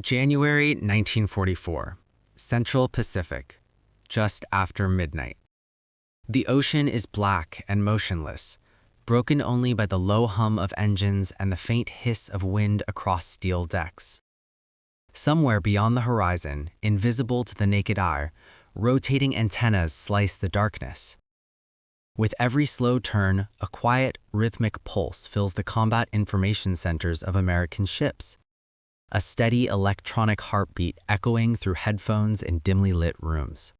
January 1944, Central Pacific, just after midnight. The ocean is black and motionless, broken only by the low hum of engines and the faint hiss of wind across steel decks. Somewhere beyond the horizon, invisible to the naked eye, rotating antennas slice the darkness. With every slow turn, a quiet, rhythmic pulse fills the combat information centers of American ships. A steady electronic heartbeat echoing through headphones in dimly lit rooms.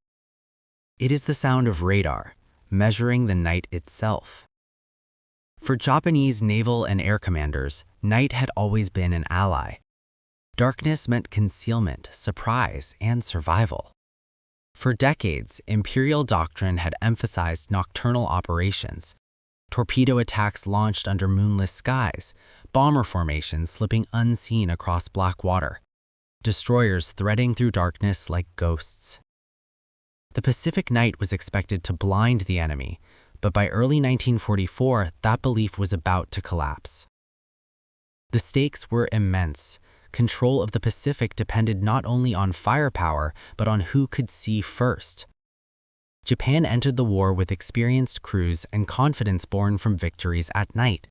It is the sound of radar, measuring the night itself. For Japanese naval and air commanders, night had always been an ally. Darkness meant concealment, surprise, and survival. For decades, imperial doctrine had emphasized nocturnal operations. Torpedo attacks launched under moonless skies, bomber formations slipping unseen across black water, destroyers threading through darkness like ghosts. The Pacific night was expected to blind the enemy, but by early 1944, that belief was about to collapse. The stakes were immense. Control of the Pacific depended not only on firepower, but on who could see first. Japan entered the war with experienced crews and confidence born from victories at night.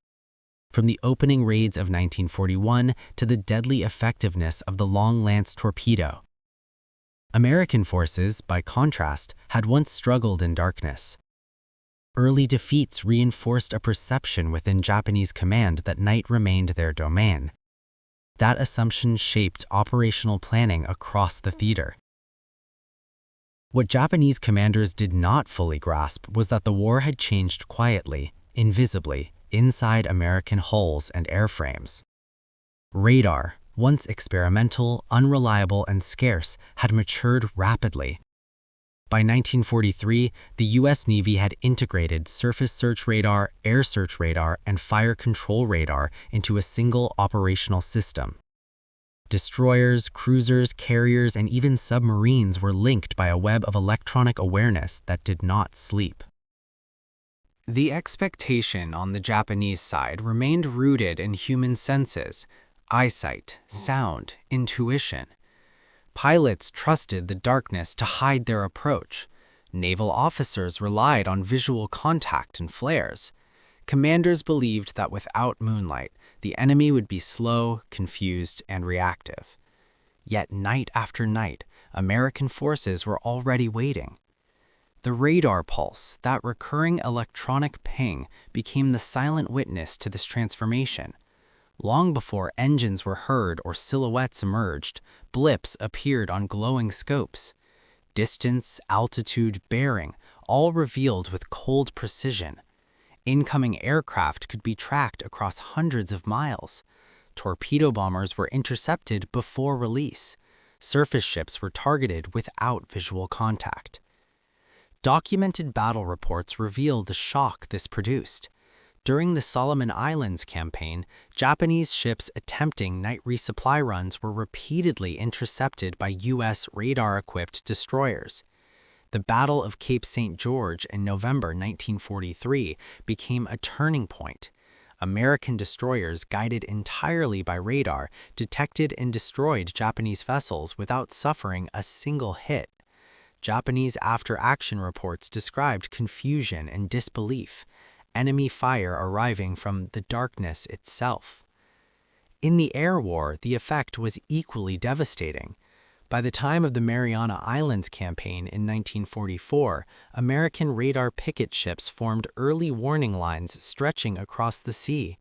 From the opening raids of 1941 to the deadly effectiveness of the Long Lance torpedo. American forces, by contrast, had once struggled in darkness. Early defeats reinforced a perception within Japanese command that night remained their domain. That assumption shaped operational planning across the theater. What Japanese commanders did not fully grasp was that the war had changed quietly, invisibly, inside American hulls and airframes. Radar, once experimental, unreliable, and scarce, had matured rapidly. By 1943, the U.S. Navy had integrated surface search radar, air search radar, and fire control radar into a single operational system. Destroyers, cruisers, carriers, and even submarines were linked by a web of electronic awareness that did not sleep. The expectation on the Japanese side remained rooted in human senses, eyesight, sound, intuition. Pilots trusted the darkness to hide their approach. Naval officers relied on visual contact and flares. Commanders believed that without moonlight, the enemy would be slow, confused, and reactive. Yet night after night, American forces were already waiting. The radar pulse, that recurring electronic ping, became the silent witness to this transformation. Long before engines were heard or silhouettes emerged, blips appeared on glowing scopes. Distance, altitude, bearing, all revealed with cold precision. Incoming aircraft could be tracked across hundreds of miles. Torpedo bombers were intercepted before release. Surface ships were targeted without visual contact. Documented battle reports reveal the shock this produced. During the Solomon Islands campaign, Japanese ships attempting night resupply runs were repeatedly intercepted by U.S. radar-equipped destroyers. The Battle of Cape St. George in November 1943 became a turning point. American destroyers, guided entirely by radar, detected and destroyed Japanese vessels without suffering a single hit. Japanese after-action reports described confusion and disbelief, enemy fire arriving from the darkness itself. In the air war, the effect was equally devastating. By the time of the Mariana Islands campaign in 1944, American radar picket ships formed early warning lines stretching across the sea.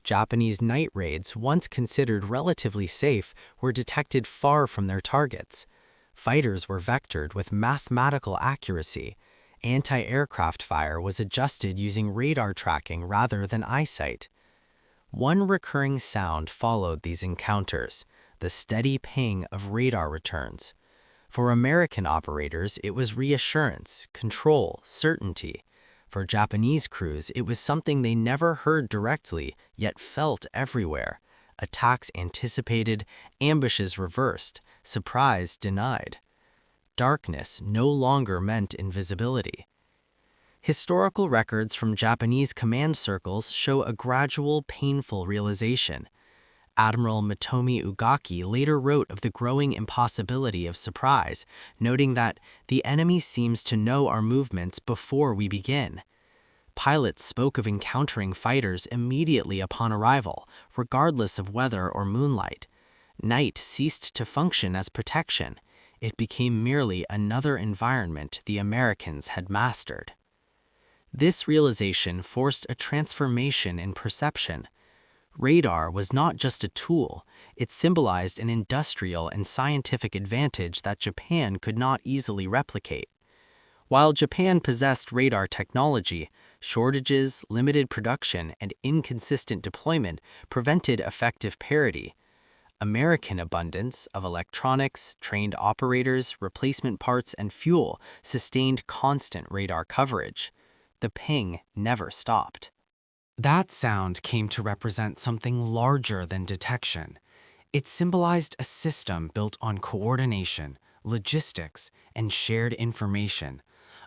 Japanese night raids, once considered relatively safe, were detected far from their targets. Fighters were vectored with mathematical accuracy. Anti-aircraft fire was adjusted using radar tracking rather than eyesight. One recurring sound followed these encounters: the steady ping of radar returns. For American operators, it was reassurance, control, certainty. For Japanese crews, it was something they never heard directly, yet felt everywhere. Attacks anticipated, ambushes reversed, surprise denied. Darkness no longer meant invisibility. Historical records from Japanese command circles show a gradual, painful realization. Admiral Mitomi Ugaki later wrote of the growing impossibility of surprise, noting that the enemy seems to know our movements before we begin. Pilots spoke of encountering fighters immediately upon arrival, regardless of weather or moonlight. Night ceased to function as protection. It became merely another environment the Americans had mastered. This realization forced a transformation in perception. Radar was not just a tool, it symbolized an industrial and scientific advantage that Japan could not easily replicate. While Japan possessed radar technology, shortages, limited production, and inconsistent deployment prevented effective parity. American abundance of electronics, trained operators, replacement parts, and fuel sustained constant radar coverage. The ping never stopped. That sound came to represent something larger than detection. It symbolized a system built on coordination, logistics, and shared information,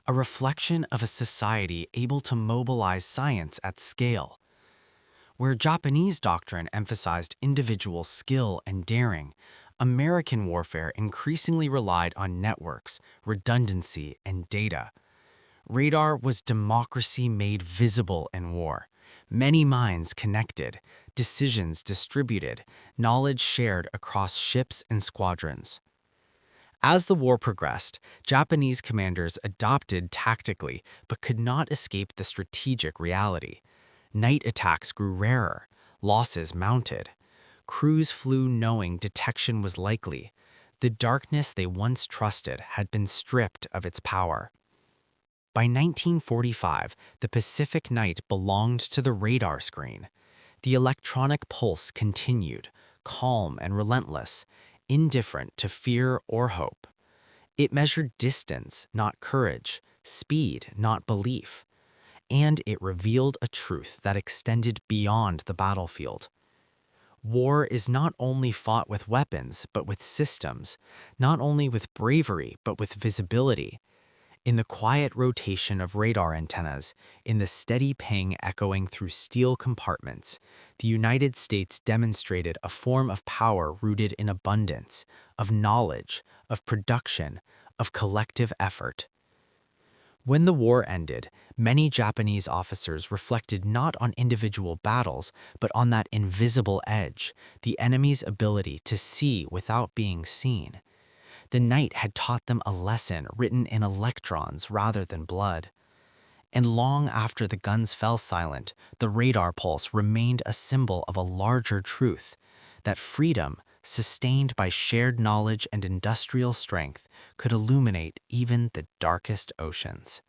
a reflection of a society able to mobilize science at scale. Where Japanese doctrine emphasized individual skill and daring, American warfare increasingly relied on networks, redundancy, and data. Radar was democracy made visible in war. Many minds connected, decisions distributed, knowledge shared across ships and squadrons. As the war progressed, Japanese commanders adopted tactically but could not escape the strategic reality. Night attacks grew rarer, losses mounted. Crews flew knowing detection was likely. The darkness they once trusted had been stripped of its power. By 1945, the Pacific night belonged to the radar screen. The electronic pulse continued, calm and relentless, indifferent to fear or hope. It measured distance, not courage, speed, not belief. And it revealed a truth that extended beyond the battlefield. War is not only fought with weapons, but with systems, not only with bravery, but with visibility. In the quiet rotation of radar antennas, in the steady ping echoing through steel compartments, the United States demonstrated a form of power rooted in abundance, of knowledge, of production, of collective effort. When the war ended, many Japanese officers reflected not on individual battles, but on that invisible edge, the enemy's ability to see without being seen. The night had taught them a lesson written in electrons rather than blood. And long after the guns fell silent, the radar pulse remained a symbol of a larger truth, that freedom, sustained by shared knowledge and industrial strength, could illuminate even the darkest oceans.